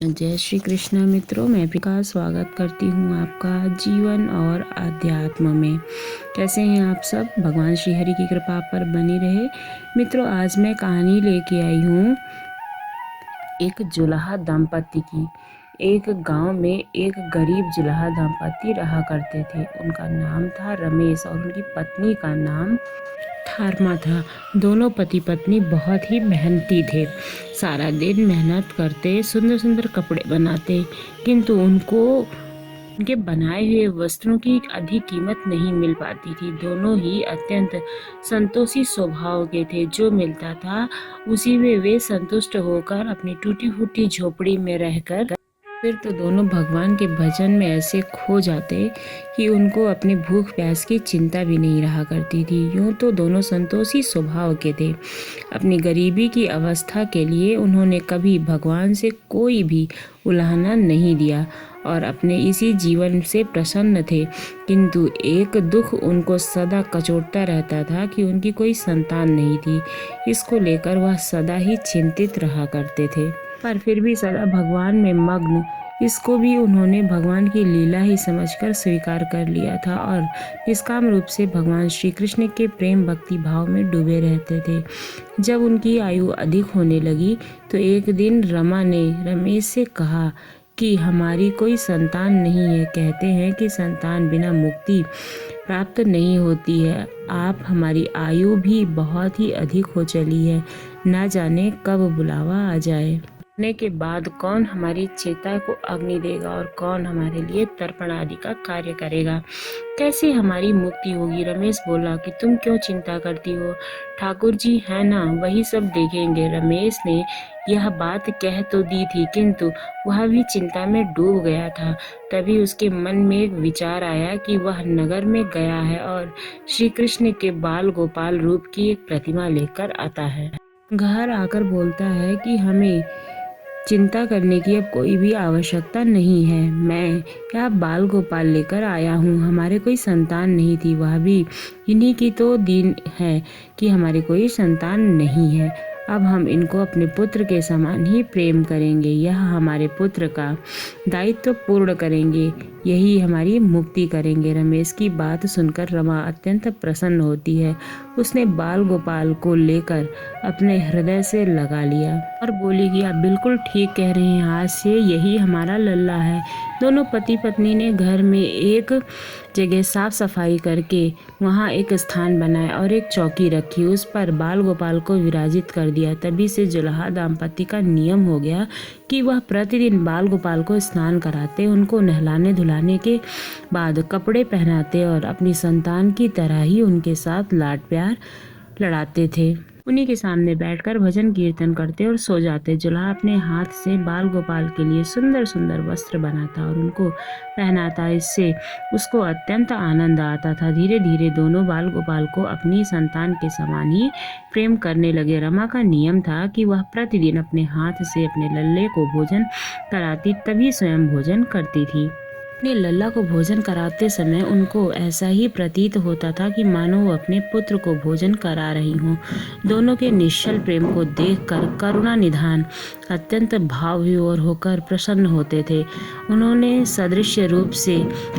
जय श्री कृष्ण मित्रों, मैं प्रिका स्वागत करती हूँ आपका जीवन और अध्यात्म में। कैसे हैं आप सब? भगवान श्री हरि की कृपा आप पर बनी रहे। मित्रों, आज मैं कहानी लेके आई हूँ एक जुलाहा दंपति की। एक गांव में एक गरीब जुलाहा दंपति रहा करते थे। उनका नाम था रमेश और उनकी पत्नी का नाम थारमा था। दोनों पति पत्नी बहुत ही मेहनती थे। सारा दिन मेहनत करते, सुंदर सुंदर कपड़े बनाते, किंतु उनको उनके बनाए हुए वस्त्रों की अधिक कीमत नहीं मिल पाती थी। दोनों ही अत्यंत संतोषी स्वभाव के थे। जो मिलता था उसी में वे संतुष्ट होकर अपनी टूटी फूटी झोपड़ी में रहकर फिर तो दोनों भगवान के भजन में ऐसे खो जाते कि उनको अपने भूख प्यास की चिंता भी नहीं रहा करती थी। यूं तो दोनों संतोषी स्वभाव के थे। अपनी गरीबी की अवस्था के लिए उन्होंने कभी भगवान से कोई भी उलाहना नहीं दिया और अपने इसी जीवन से प्रसन्न थे। किंतु एक दुख उनको सदा कचोटता रहता था कि उनकी कोई संतान नहीं थी। इसको लेकर वह सदा ही चिंतित रहा करते थे, पर फिर भी सदा भगवान में मग्न। इसको भी उन्होंने भगवान की लीला ही समझकर स्वीकार कर लिया था और निष्काम रूप से भगवान श्री कृष्ण के प्रेम भक्ति भाव में डूबे रहते थे। जब उनकी आयु अधिक होने लगी तो एक दिन रमा ने रमेश से कहा कि हमारी कोई संतान नहीं है। कहते हैं कि संतान बिना मुक्ति प्राप्त नहीं होती है। आप हमारी आयु भी बहुत ही अधिक हो चली है, ना जाने कब बुलावा आ जाए। मरने के बाद कौन हमारी चिता को अग्नि देगा और कौन हमारे लिए तर्पण आदि का कार्य करेगा? कैसे हमारी मुक्ति होगी? रमेश बोला कि तुम क्यों चिंता करती हो, ठाकुर जी है ना, वही सब देखेंगे। रमेश ने यह बात कह तो दी थी, किंतु वह भी चिंता में डूब गया था। तभी उसके मन में एक विचार आया कि वह नगर में गया है और श्री कृष्ण के बाल गोपाल रूप की एक प्रतिमा लेकर आता है। घर आकर बोलता है कि हमें चिंता करने की अब कोई भी आवश्यकता नहीं है। मैं यहाँ बाल गोपाल लेकर आया हूँ। हमारे कोई संतान नहीं थी, वह भी इन्हीं की तो दिन है कि हमारे कोई संतान नहीं है। अब हम इनको अपने पुत्र के समान ही प्रेम करेंगे। यह हमारे पुत्र का दायित्व पूर्ण करेंगे, यही हमारी मुक्ति करेंगे। रमेश की बात सुनकर रमा अत्यंत प्रसन्न होती है। उसने बाल गोपाल को लेकर अपने हृदय से लगा लिया और बोली कि आप बिल्कुल ठीक कह रहे हैं, आज से यही हमारा लल्ला है। दोनों पति पत्नी ने घर में एक जगह साफ सफाई करके वहाँ एक स्थान बनाया और एक चौकी रखी, उस पर बाल गोपाल को विराजित कर दिया। तभी से जुलाहा दाम्पत्य का नियम हो गया कि वह प्रतिदिन बाल गोपाल को स्नान कराते, उनको नहलाने धुलाने के बाद कपड़े पहनाते और अपनी संतान की तरह ही उनके साथ लाड प्यार लड़ाते थे। उन्हीं के सामने बैठकर भजन कीर्तन करते और सो जाते। जुलाहा अपने हाथ से बाल गोपाल के लिए सुंदर सुंदर वस्त्र बनाता और उनको पहनाता। इससे उसको अत्यंत आनंद आता था। धीरे धीरे दोनों बाल गोपाल को अपनी संतान के समान ही प्रेम करने लगे। रमा का नियम था कि वह प्रतिदिन अपने हाथ से अपने लल्ले को भोजन कराती, तभी स्वयं भोजन करती थी। अपने लल्ला को भोजन कराते समय उनको ऐसा ही प्रतीत होता था कि मानो वो अपने पुत्र को भोजन करा रही हों। दोनों के निश्चल प्रेम को देखकर करुणा निधान अत्यंत भाव विभोर होकर प्रसन्न होते थे। उन्होंने सदृश्य रूप से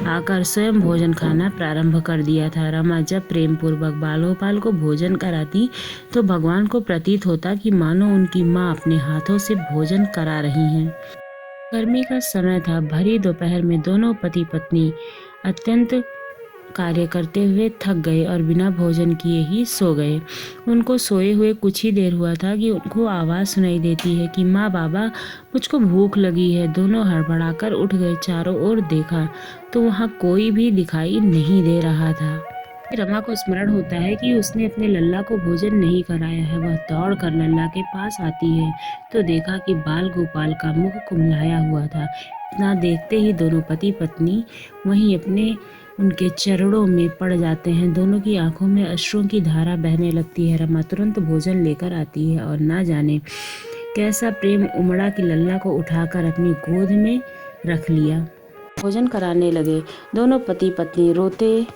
आकर स्वयं भोजन खाना प्रारंभ कर दिया था। रमा जब प्रेम पूर्वक बाल गोपाल को भोजन कराती तो भगवान को प्रतीत होता कि मानो उनकी माँ अपने हाथों से भोजन करा रही हैं। गर्मी का समय था। भरी दोपहर में दोनों पति पत्नी अत्यंत कार्य करते हुए थक गए और बिना भोजन किए ही सो गए। उनको सोए हुए कुछ ही देर हुआ था कि उनको आवाज़ सुनाई देती है कि माँ बाबा, मुझको भूख लगी है। दोनों हड़बड़ाकर उठ गए। चारों ओर देखा तो वहाँ कोई भी दिखाई नहीं दे रहा था। रमा को स्मरण होता है कि उसने अपने लल्ला को भोजन नहीं कराया है। वह दौड़कर लल्ला के पास आती है तो देखा कि बाल गोपाल का मुख कुम्हलाया हुआ था। इतना देखते ही दोनों पति पत्नी वहीं अपने उनके चरणों में पड़ जाते हैं। दोनों की आंखों में अश्रुओं की धारा बहने लगती है। रमा तुरंत भोजन लेकर आती है और ना जाने कैसा प्रेम उमड़ा कि लल्ला को उठाकर अपनी गोद में रख लिया। भोजन कराने लगे। दोनों पति पत्नी रोते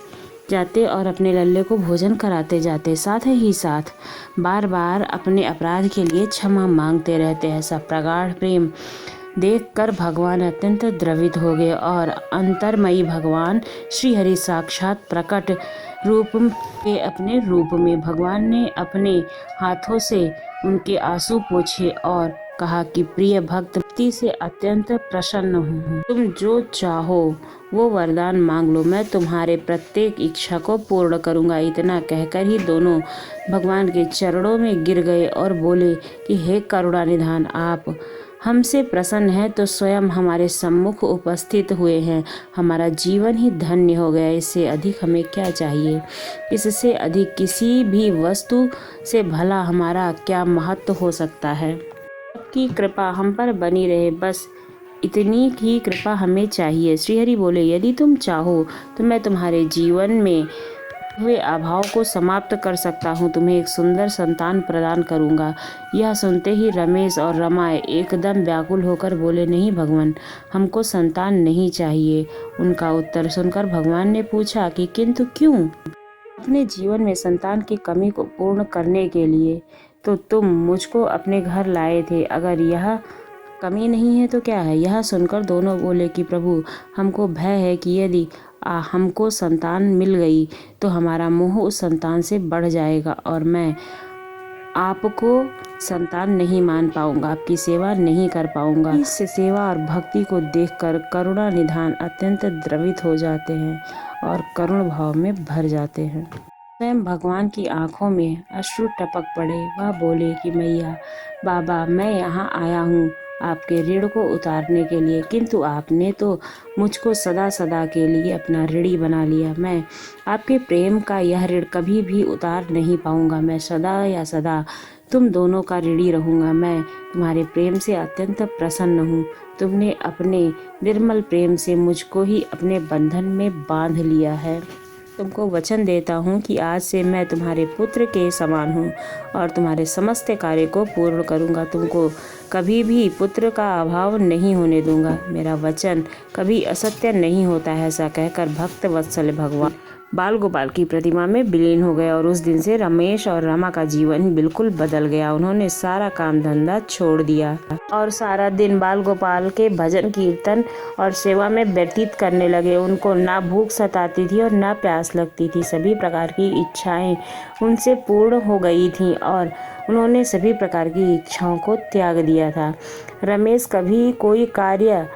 जाते और अपने लल्ले को भोजन कराते जाते, साथ ही साथ बार बार अपने अपराध के लिए क्षमा मांगते रहते हैं। ऐसा प्रगाढ़ प्रेम देखकर भगवान अत्यंत द्रवित हो गए और अंतर्मयी भगवान श्री हरि साक्षात प्रकट रूप के अपने रूप में भगवान ने अपने हाथों से उनके आंसू पोंछे और कहा कि प्रिय भक्ति से अत्यंत प्रसन्न हूँ। तुम जो चाहो वो वरदान मांग लो, मैं तुम्हारे प्रत्येक इच्छा को पूर्ण करूँगा। इतना कहकर ही दोनों भगवान के चरणों में गिर गए और बोले कि हे करुणानिधान, आप हमसे प्रसन्न हैं तो स्वयं हमारे सम्मुख उपस्थित हुए हैं। हमारा जीवन ही धन्य हो गया। इससे अधिक हमें क्या चाहिए? इससे अधिक किसी भी वस्तु से भला हमारा क्या महत्व हो सकता है? आपकी कृपा हम पर बनी रहे, बस इतनी ही कृपा हमें चाहिए। श्रीहरि बोले, यदि तुम चाहो तो मैं तुम्हारे जीवन में हुए अभाव को समाप्त कर सकता हूँ। तुम्हें एक सुंदर संतान प्रदान करूँगा। यह सुनते ही रमेश और रमा एकदम व्याकुल होकर बोले, नहीं भगवान, हमको संतान नहीं चाहिए। उनका उत्तर सुनकर भगवान ने पूछा कि किंतु क्यों? अपने जीवन में संतान की कमी को पूर्ण करने के लिए तो तुम मुझको अपने घर लाए थे। अगर यह कमी नहीं है तो क्या है? यह सुनकर दोनों बोले कि प्रभु, हमको भय है कि यदि हमको संतान मिल गई तो हमारा मोह उस संतान से बढ़ जाएगा और मैं आपको संतान नहीं मान पाऊंगा, आपकी सेवा नहीं कर पाऊंगा। इस सेवा और भक्ति को देखकर करुणा निधान अत्यंत द्रवित हो जाते हैं और करुण भाव में भर जाते हैं। स्वयं भगवान की आंखों में अश्रु टपक पड़े। वह बोले कि मैया, बाबा, मैं यहाँ आया हूँ आपके ऋण को उतारने के लिए, किंतु आपने तो मुझको सदा सदा के लिए अपना ऋणी बना लिया। मैं आपके प्रेम का यह ऋण कभी भी उतार नहीं पाऊंगा। मैं सदा या सदा तुम दोनों का ऋणी रहूंगा। मैं तुम्हारे प्रेम से अत्यंत प्रसन्न हूँ। तुमने अपने निर्मल प्रेम से मुझको ही अपने बंधन में बांध लिया है। तुमको वचन देता हूँ कि आज से मैं तुम्हारे पुत्र के समान हूँ और तुम्हारे समस्त कार्य को पूर्ण करूँगा। तुमको कभी भी पुत्र का अभाव नहीं होने दूंगा। मेरा वचन कभी असत्य नहीं होता है। ऐसा कहकर भक्त वत्सल भगवान बाल गोपाल की प्रतिमा में विलीन हो गए और उस दिन से रमेश और रमा का जीवन बिल्कुल बदल गया। उन्होंने सारा काम धंधा छोड़ दिया और सारा दिन बाल गोपाल के भजन कीर्तन और सेवा में व्यतीत करने लगे। उनको ना भूख सताती थी और ना प्यास लगती थी। सभी प्रकार की इच्छाएं उनसे पूर्ण हो गई थीं और उन्होंने सभी प्रकार की इच्छाओं को त्याग दिया था। रमेश कभी कोई कार्य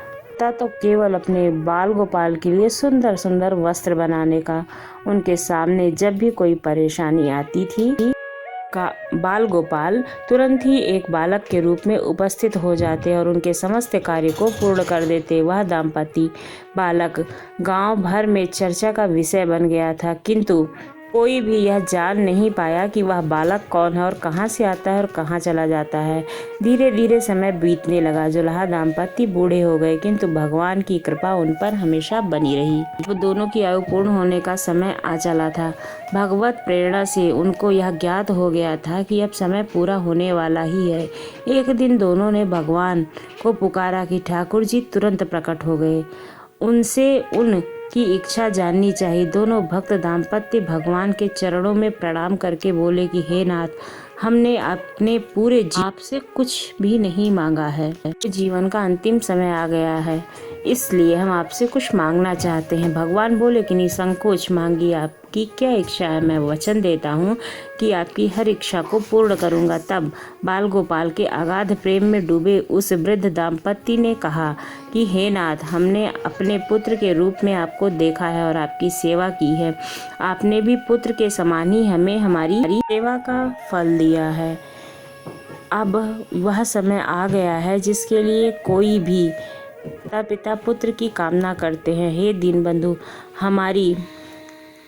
तो केवल अपने बाल गोपाल के लिए सुंदर सुंदर वस्त्र बनाने का। उनके सामने जब भी कोई परेशानी आती थी का बाल गोपाल तुरंत ही एक बालक के रूप में उपस्थित हो जाते और उनके समस्त कार्य को पूर्ण कर देते। वह दाम्पत्य बालक गांव भर में चर्चा का विषय बन गया था, किंतु कोई भी यह जान नहीं पाया कि वह बालक कौन है और कहाँ से आता है और कहाँ चला जाता है। धीरे धीरे समय बीतने लगा। जुलाहा दाम्पत्य बूढ़े हो गए, किंतु भगवान की कृपा उन पर हमेशा बनी रही। वो दोनों की आयु पूर्ण होने का समय आ चला था। भगवत प्रेरणा से उनको यह ज्ञात हो गया था कि अब समय पूरा होने वाला ही है। एक दिन दोनों ने भगवान को पुकारा कि ठाकुर जी तुरंत प्रकट हो गए, उनसे की इच्छा जाननी चाहिए। दोनों भक्त दाम्पत्य भगवान के चरणों में प्रणाम करके बोले कि हे नाथ, हमने अपने पूरे आपसे कुछ भी नहीं मांगा है। जीवन का अंतिम समय आ गया है, इसलिए हम आपसे कुछ मांगना चाहते हैं। भगवान बोले कि निसंकोच मांगिए, आपकी क्या इच्छा है। मैं वचन देता हूँ कि आपकी हर इच्छा को पूर्ण करूँगा। तब बाल गोपाल के अगाध प्रेम में डूबे उस वृद्ध दाम्पत्य ने कहा कि हे नाथ, हमने अपने पुत्र के रूप में आपको देखा है और आपकी सेवा की है। आपने भी पुत्र के समान ही हमें हमारी सेवा का फल दिया है। अब वह समय आ गया है जिसके लिए कोई भी पिता पुत्र की कामना करते हैं। हे दीनबंधु, हमारी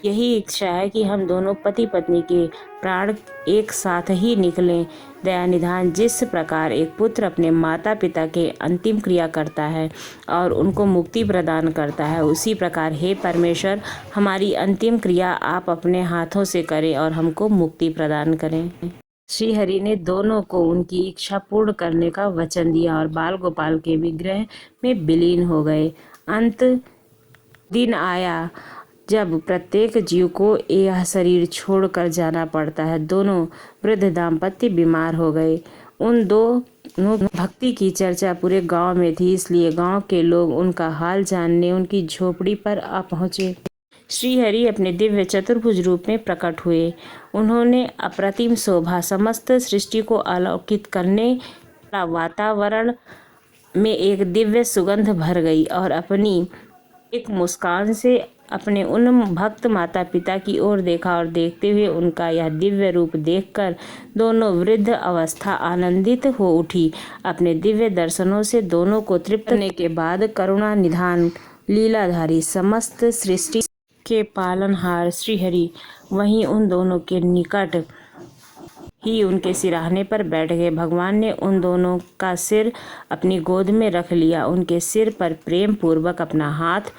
यही इच्छा है कि हम दोनों पति पत्नी के प्राण एक साथ ही निकलें। दयानिधान, जिस प्रकार एक पुत्र अपने माता पिता के अंतिम क्रिया करता है और उनको मुक्ति प्रदान करता है, उसी प्रकार हे परमेश्वर, हमारी अंतिम क्रिया आप अपने हाथों से करें और हमको मुक्ति प्रदान करें। श्री हरि ने दोनों को उनकी इच्छा पूर्ण करने का वचन दिया और बाल गोपाल के विग्रह में विलीन हो गए। अंत दिन आया जब प्रत्येक जीव को यह शरीर छोड़कर जाना पड़ता है। दोनों वृद्ध दाम्पत्य बीमार हो गए। उन दोनों भक्ति की चर्चा पूरे गांव में थी, इसलिए गांव के लोग उनका हाल जानने उनकी झोपड़ी पर आ पहुंचे। श्रीहरि अपने दिव्य चतुर्भुज रूप में प्रकट हुए। उन्होंने अप्रतिम शोभा, समस्त सृष्टि को अलौकित करने वाला वातावरण में एक दिव्य सुगंध भर गई और अपनी एक मुस्कान से अपने उन भक्त माता पिता की ओर देखा और देखते हुए उनका यह दिव्य रूप देखकर दोनों वृद्ध अवस्था आनंदित हो उठी। अपने दिव्य दर्शनों से दोनों को तृप्त करने के बाद करुणा निधान लीलाधारी समस्त सृष्टि के पालनहार श्रीहरि वहीं उन दोनों के निकट ही उनके सिरहाने पर बैठ गए। भगवान ने उन दोनों का सिर अपनी गोद में रख लिया, उनके सिर पर प्रेम पूर्वक अपना हाथ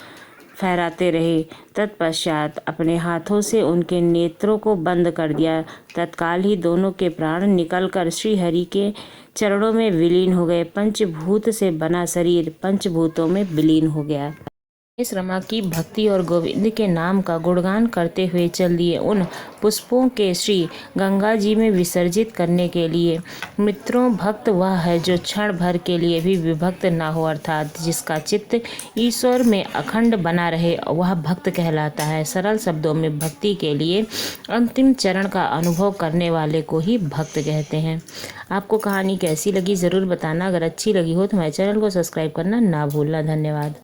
फहराते रहे। तत्पश्चात अपने हाथों से उनके नेत्रों को बंद कर दिया। तत्काल ही दोनों के प्राण निकलकर श्रीहरि के चरणों में विलीन हो गए। पंचभूत से बना शरीर पंचभूतों में विलीन हो गया। इस रमा की भक्ति और गोविंद के नाम का गुणगान करते हुए चल दिए उन पुष्पों के श्री गंगा जी में विसर्जित करने के लिए। मित्रों, भक्त वह है जो क्षण भर के लिए भी विभक्त ना हो, अर्थात जिसका चित्त ईश्वर में अखंड बना रहे, वह भक्त कहलाता है। सरल शब्दों में भक्ति के लिए अंतिम चरण का अनुभव करने वाले को ही भक्त कहते हैं। आपको कहानी कैसी लगी ज़रूर बताना। अगर अच्छी लगी हो तो हमारे चैनल को सब्सक्राइब करना ना भूलना। धन्यवाद।